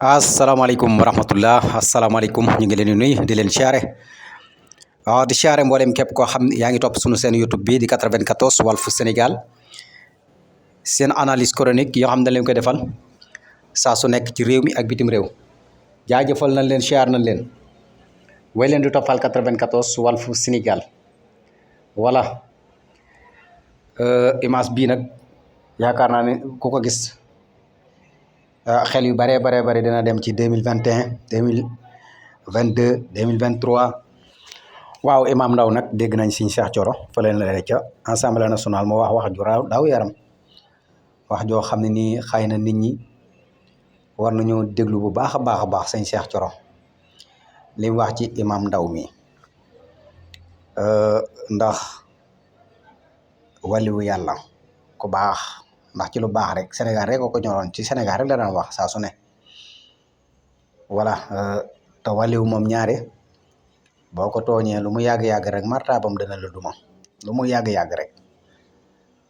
asalaamaaleykum wa rahmatullah asalaamaaleykum ñu ngi leen di nuyu di leen siyaare waaw di siyaare mboolem képp koo xam ne yaa ngi topp sunu seen YouTube bi di 94 Walf Sénégal seen analyse chronique yoo xam ne dañ leen koy defal saa su nekk ci réew mi ak bitim réew jaajëfal nañ leen siyaar nañ leen way leen di toppal 94 Walf Sénégal voilà image bii nag yaakaar naa ne ku ko gis xel yu bare dina dem ci 2021 2022 2023 waaw Imam Ndao nag dégg nañ Serigne Cheikh Thioro fa leen la ca Assemblée nationale moo wax ju raaw daw yaram wax joo xam ne nii xëy na nit ñi war nañoo déglu bu baax a baax Serigne Cheikh Thioro li mu wax ci Imam Ndao mi ndax waliwu yàlla ku baax ndax ci lu baax rek Sénégal rek ko ñoroon ci Sénégal rek la daan wax saa su ne voilà te waliwu moom ñaare boo ko tooñee lu mu yàgg-yàgg rek martaabam dana la duma lu mu yàgg-yàgg rek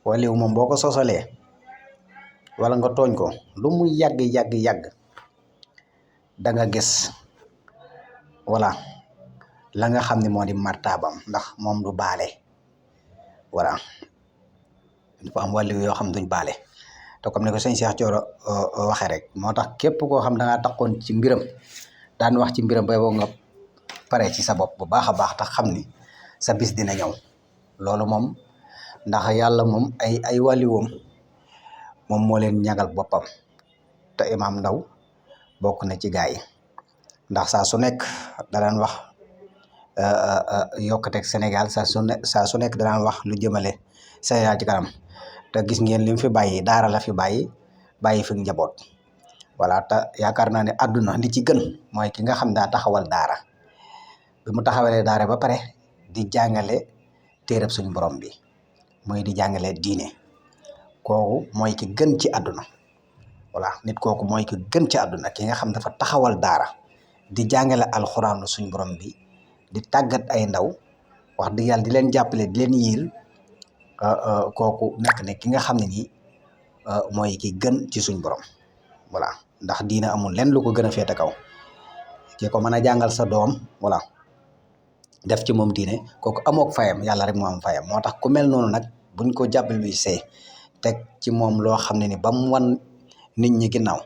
waliwu moom boo ko sosalee wala nga tooñ ko lu mu yàgg da nga gis voilà la nga xam ne moo di martaabam ndax moom du baale voilà dafa am wàllu yoo xam duñ baale te comme ne ko sëñ Cheikh Thioro waxee rek moo tax képp koo xam da ngaa taxoon ci mbiram daan wax ci mbiram bay boo nga pare ci sa bopp bu baax a baax tax xam ni sa bis dina ñëw loolu moom ndax yàlla moom ay wàlliwoom moom moo leen ñagal boppam te Imam Ndao bokk na ci gaa yi ndax saa su nekk da daan wax yokkuteeg Sénégal saa su nekk da daan wax lu jëmale Sénégal ci kanam te gis ngeen li mu fi bàyyi daara la fi bàyyi fi njaboot voilà te yaakaar naa ne àdduna li ci gën mooy ki nga xam daa taxawal daara bi mu taxawalee daara ba pare di jàngale téereb suñu borom bi mooy di jàngale diine kooku mooy ki gën ci àdduna voilà nit kooku mooy ki gën ci àdduna ki nga xam dafa taxawal daara di jàngale alxuraanu suñu borom bi di tàggat ay ndaw wax dëgg yàlla di leen jàppale di leen yiir kooku nekk ne ki nga xam ne nii mooy ki gën ci suñ borom voilà ndax diina amul lenn lu ko gën a féete kaw ki ko mën a jàngal sa doom voilà def ci moom diine kooku amook fayam yàlla rek moo am fayam moo tax ku mel noonu nag buñ ko jàppale luy see teg ci moom loo xam ne ni ba mu wan nit ñi ginnaaw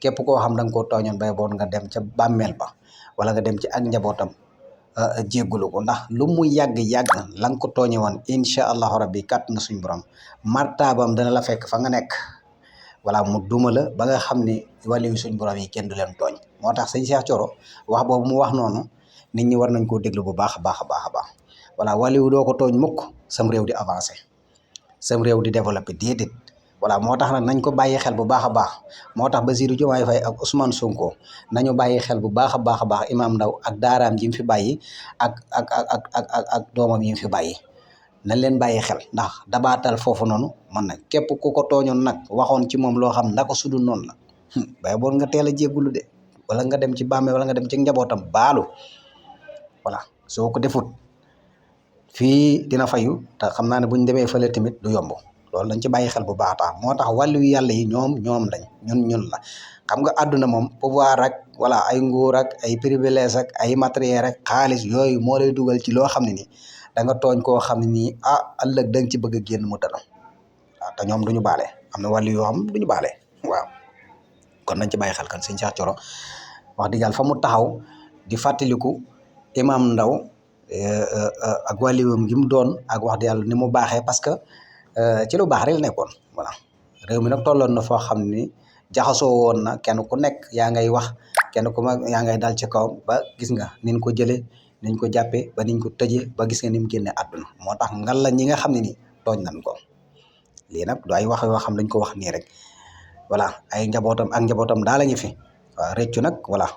képp koo xam da nga koo tooñoon bay boon nga dem ca bàmmeel ba wala nga dem ci ak njabootam jéggulu ko ndax lu mu yàgg-yàgg la nga ko tooñe woon incha allahu rabbi kàtt na suñ borom martaabam dana la fekk fa nga nekk voilà mu duma la ba nga xam ne waliyu suñ borom yi kenn du leen tooñ moo tax sëñ Cheikh Thioro wax boobu mu wax noonu nit ñi war nañ koo déglu bu baax a baax voilà waliyu doo ko tooñ mukk sam réew di avancé sam réew di développé déedéet voilà moo tax nag nañ ko bàyyi xel bu baax a baax moo tax Bassirou Diomaye Faye ak Ousmane Sonko nañu bàyyi xel bu baax a baax Imam Ndao ak daaraam ji mu fi bàyyi ak doomam yi mu fi bàyyi nañ leen bàyyi xel ndax dabaatal foofu noonu man nag képp ku ko tooñoon nag waxoon ci moom loo xam naka sudul noonu la bay boon nga teel a jéggulu de wala nga dem ci bàmmee wala nga dem ci njabootam baalu voilà soo ko defut fii dina fayu te xam naa ne buñ demee fële tamit du yomb loolu dañ ci bàyyi xel bu baax tax moo tax wàllu yàlla yi ñoom lañ ñun la xam nga àdduna moom pouvoir ak voilà ay nguur ak ay privilège ak ay matériel ak xaalis yooyu moo lay dugal ci loo xam ne nii da nga tooñ koo xam ne nii ëllëg da nga ci bëgg a génn mu dana waaw te ñoom duñu baale am na wàllu yoo xam duñu baale waaw kon nañ ci bàyyi xel kan sëñ Cheikh Thioro wax dëgg yàlla fa mu taxaw di fàttaliku Imam Ndao ak wàlliwam gi mu doon ak wax dëgg yàlla ni mu baaxee parce que ci lu baax rek la nekkoon voilà réew mi nag tolloon na foo xam ni jaxasoo woon na kenn ku nekk yaa ngay wax kenn ku mag yaa ngay dal ci kawam ba gis nga niñ ko jëlee niñ ko jàppee ba niñ ko tëjee ba gis nga ni mu génne àdduna moo tax ngal la ñi nga xam ne ni tooñ nañ ko lii nag du ay wax yoo xam dañ ko wax nii rek voilà ay njabootam ak njabootam daal la ñu fi waaw rëccu nag voilà